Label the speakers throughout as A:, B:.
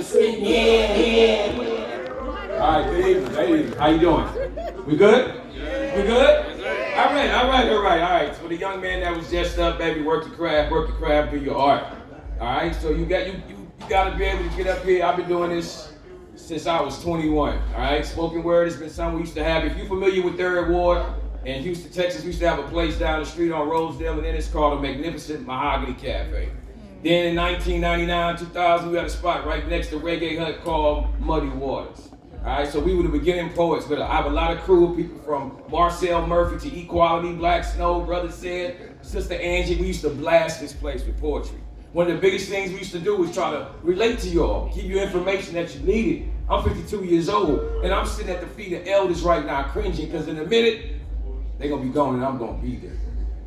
A: sitting here. All right, good evening, ladies. How you doing? We good? We good? All right. So the young man that was dressed up, baby, work your craft, do your art. All right, so you got to be able to get up here. I've been doing this since I was 21. All right, spoken word has been something we used to have. If you're familiar with Third Ward in Houston, Texas, we used to have a place down the street on Rosedale, and then it's called a Magnificent Mahogany Cafe. Then in 1999, 2000, we had a spot right next to Reggae Hut called Muddy Waters. All right, so we were the beginning poets, but I have a lot of crew, people from Marcel Murphy to Equality, Black Snow, Brother Sid, Sister Angie. We used to blast this place with poetry. One of the biggest things we used to do was try to relate to y'all, give you information that you needed. I'm 52 years old, and I'm sitting at the feet of elders right now cringing, because in a minute, they're going to be gone and I'm going to be there.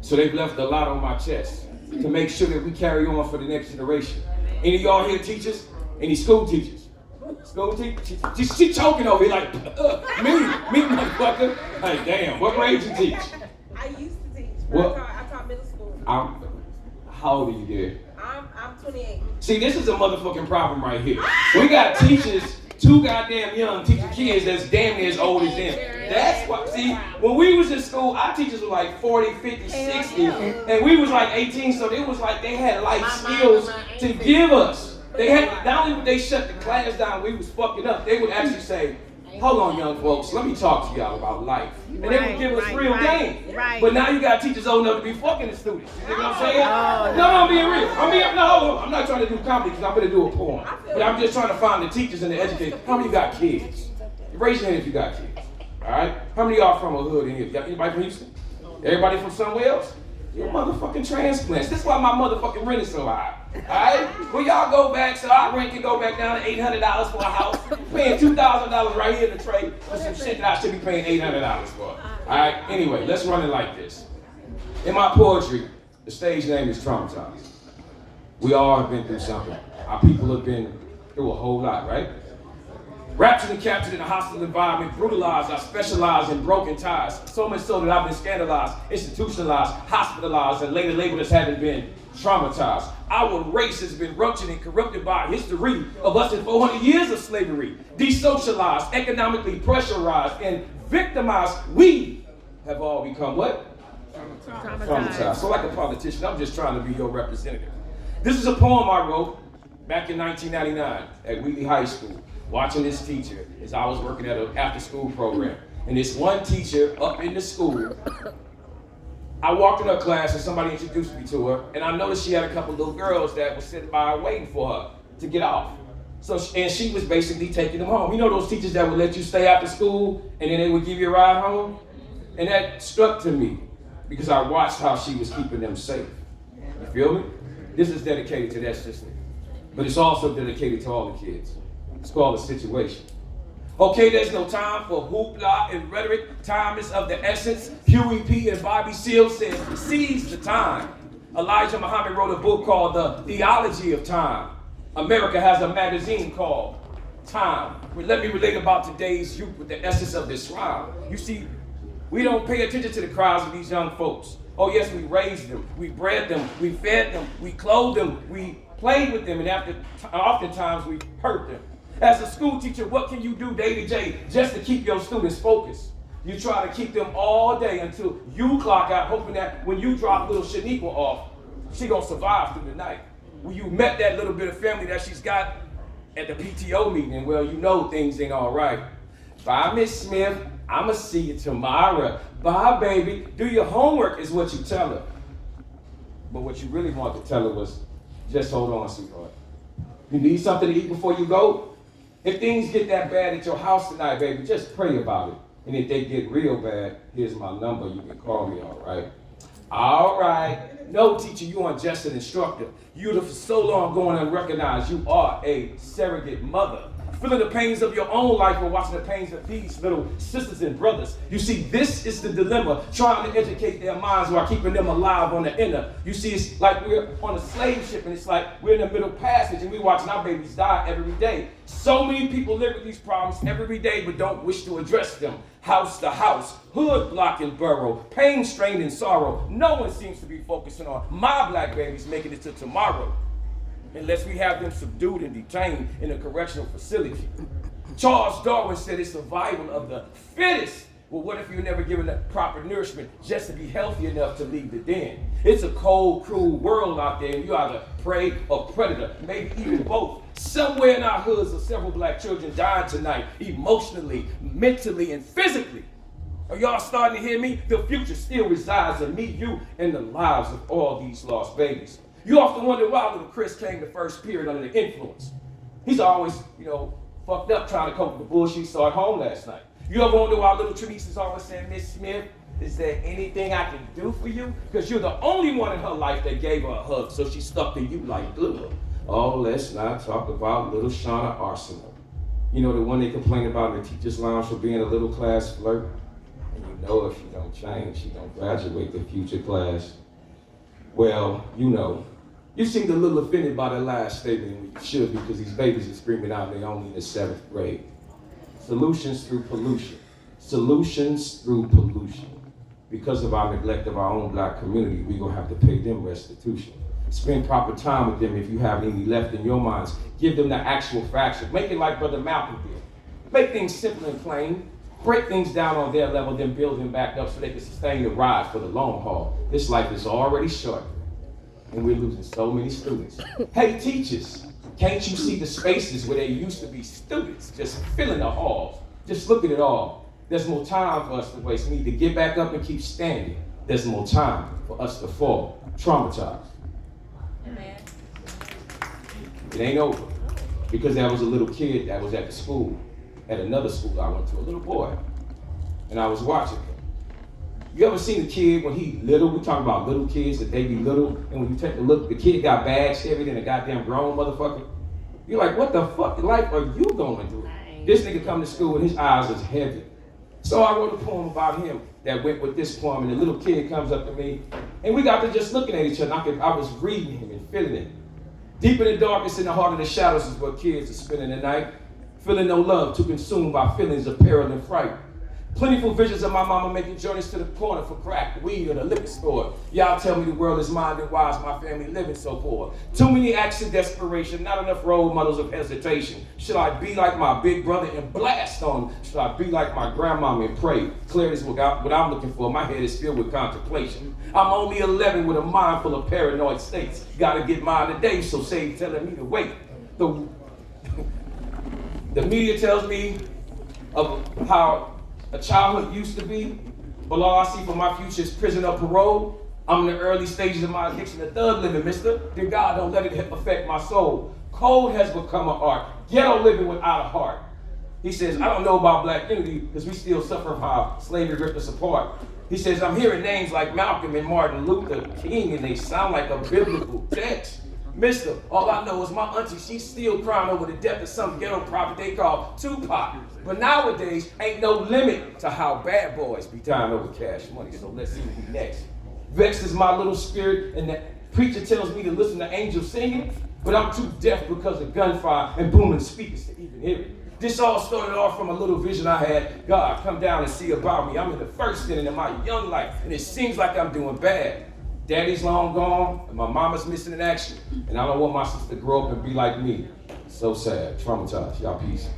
A: So they've left a lot on my chest to make sure that we carry on for the next generation. Any of y'all here teachers? Any school teachers? School teachers? She choking over here like, me, motherfucker. Hey, damn, what grade you teach?
B: I used to teach, but I taught middle school.
A: How old are you, dear?
B: I'm 28.
A: See, this is a motherfucking problem right here. We got teachers, too goddamn young, teaching kids that's damn near as old as them. That's what, see, when we was in school, our teachers were like 40, 50, 60, and we was like 18, so it was like they had life skills to give us. They had, not only would they shut the class down, we was fucking up, they would actually say, hold on, young folks, let me talk to y'all about life. And they would give us real game. But now you got teachers old enough to be fucking the students. You know what I'm saying? No, I'm being real. I'm not trying to do comedy because I'm going to do a poem. But I'm just trying to find the teachers and the educators. How many of you got kids? Raise your hand if you got kids. All right? How many of y'all from a hood in here? You got anybody from Houston? Everybody from somewhere else? You're motherfucking transplants. This is why my motherfucking rent is so high. Alright? When y'all go back, so our rent can go back down to $800 for a house. Paying $2,000 right here in the trade for some shit that I should be paying $800 for. Alright? Anyway, let's run it like this. In my poetry, the stage name is Traumatized. We all have been through something. Our people have been through a whole lot, right? Raptured and captured in a hostile environment, brutalized, I specialize in broken ties. So much so that I've been scandalized, institutionalized, hospitalized, and later labeled as having been traumatized. Our race has been ruptured and corrupted by a history of less than 400 years of slavery. Desocialized, economically pressurized, and victimized, we have all become what? Traumatized. So like a politician, I'm just trying to be your representative. This is a poem I wrote back in 1999 at Wheatley High School. Watching this teacher as I was working at an after-school program. And this one teacher up in the school, I walked in her class and somebody introduced me to her, and I noticed she had a couple little girls that were sitting by her waiting for her to get off. And she was basically taking them home. You know those teachers that would let you stay after school and then they would give you a ride home? And that struck to me because I watched how she was keeping them safe. You feel me? This is dedicated to that sister, but it's also dedicated to all the kids. It's called A Situation. Okay, there's no time for hoopla and rhetoric. Time is of the essence. Huey P. and Bobby Seale said, seize the time. Elijah Muhammad wrote a book called The Theology of Time. America has a magazine called Time. Let me relate about today's youth with the essence of this rhyme. You see, we don't pay attention to the cries of these young folks. Oh yes, we raised them, we bred them, we fed them, we clothed them, we played with them, and oftentimes we hurt them. As a school teacher, what can you do day to day just to keep your students focused? You try to keep them all day until you clock out, hoping that when you drop little Shaniqua off, she gonna survive through the night. When you met that little bit of family that she's got at the PTO meeting, well, you know things ain't all right. Bye, Miss Smith. I'ma see you tomorrow. Bye, baby. Do your homework is what you tell her. But what you really want to tell her was, just hold on, sweetheart. You need something to eat before you go? If things get that bad at your house tonight, baby, just pray about it. And if they get real bad, here's my number. You can call me, all right? All right. No, teacher, you aren't just an instructor. You're for so long going unrecognized. You are a surrogate mother. Feeling the pains of your own life or watching the pains of these little sisters and brothers. You see, this is the dilemma, trying to educate their minds while keeping them alive on the inner. You see, it's like we're on a slave ship and it's like we're in the middle passage and we're watching our babies die every day. So many people live with these problems every day but don't wish to address them. House to house, hood, block, and borough, pain, strain, and sorrow. No one seems to be focusing on my black babies making it to tomorrow. unless we have them subdued and detained in a correctional facility. Charles Darwin said it's survival of the fittest. Well, what if you're never given the proper nourishment just to be healthy enough to leave the den? It's a cold, cruel world out there, and you're either prey or predator, maybe even both. Somewhere in our hoods are several black children dying tonight, emotionally, mentally, and physically. Are y'all starting to hear me? The future still resides in me, you, and the lives of all these lost babies. You often wonder why little Chris came to first period under the influence. He's always, fucked up trying to cope with the bullshit he saw at home last night. You ever wonder why little Trinice is always saying, Miss Smith, is there anything I can do for you? Because you're the only one in her life that gave her a hug, so she stuck to you like glue. Oh, let's not talk about little Shauna Arsenal. You know, the one they complain about in the teacher's lounge for being a little class flirt? And you know if she don't change, she don't graduate the future class. Well, you seemed a little offended by the last statement, and you should, because these babies are screaming out they're only in the 7th grade. Solutions through pollution. Solutions through pollution. Because of our neglect of our own black community, we're going to have to pay them restitution. Spend proper time with them if you have any left in your minds. Give them the actual facts. Make it like Brother Malcolm did. Make things simple and plain. Break things down on their level, then build them back up so they can sustain the ride for the long haul. This life is already short, and we're losing so many students. Hey, teachers. Can't you see the spaces where there used to be students just filling the halls? Just look at it all. There's more time for us to waste. We need to get back up and keep standing. There's more time for us to fall, traumatized.
B: Amen.
A: It ain't over. Because there was a little kid that was at the school, at another school I went to, a little boy, and I was watching him. You ever seen a kid when he little? We talk about little kids, that they be little, and when you take a look, the kid got bags heavier than a goddamn grown motherfucker. You're like, what the fuck life are you going through? This nigga come to school and his eyes is heavy. So I wrote a poem about him that went with this poem, and the little kid comes up to me, and we got to just looking at each other. I was reading him and feeling it. Deep in the darkness, in the heart of the shadows is where kids are spending the night, feeling no love, too consumed by feelings of peril and fright. Plentiful visions of my mama making journeys to the corner for crack, weed, or the liquor store. Y'all tell me the world is mine, and why is my family living so poor? Too many acts of desperation, not enough role models of hesitation. Should I be like my big brother and blast on him? Should I be like my grandmama and pray? Clarity is what I'm looking for. My head is filled with contemplation. I'm only 11 with a mind full of paranoid states. Gotta get mine today, so save telling me to wait. The media tells me of how a childhood used to be, but all I see for my future is prison or parole. I'm in the early stages of my addiction to thug living, mister. Dear God, don't let it affect my soul. Cold has become an art. Ghetto living without a heart. He says, I don't know about black unity because we still suffer from how slavery ripped us apart. He says, I'm hearing names like Malcolm and Martin Luther King, and they sound like a biblical text. Mister, all I know is my auntie, she's still crying over the death of some ghetto prophet they call Tupac. But nowadays, ain't no limit to how bad boys be dying over cash money. So let's see who's next. Vexed is my little spirit, and the preacher tells me to listen to angels singing, but I'm too deaf because of gunfire and booming speakers to even hear it. This all started off from a little vision I had. God, come down and see about me. I'm in the first inning of my young life, and it seems like I'm doing bad. Daddy's long gone, and my mama's missing in action, and I don't want my sister to grow up and be like me. So sad, traumatized. Y'all peace.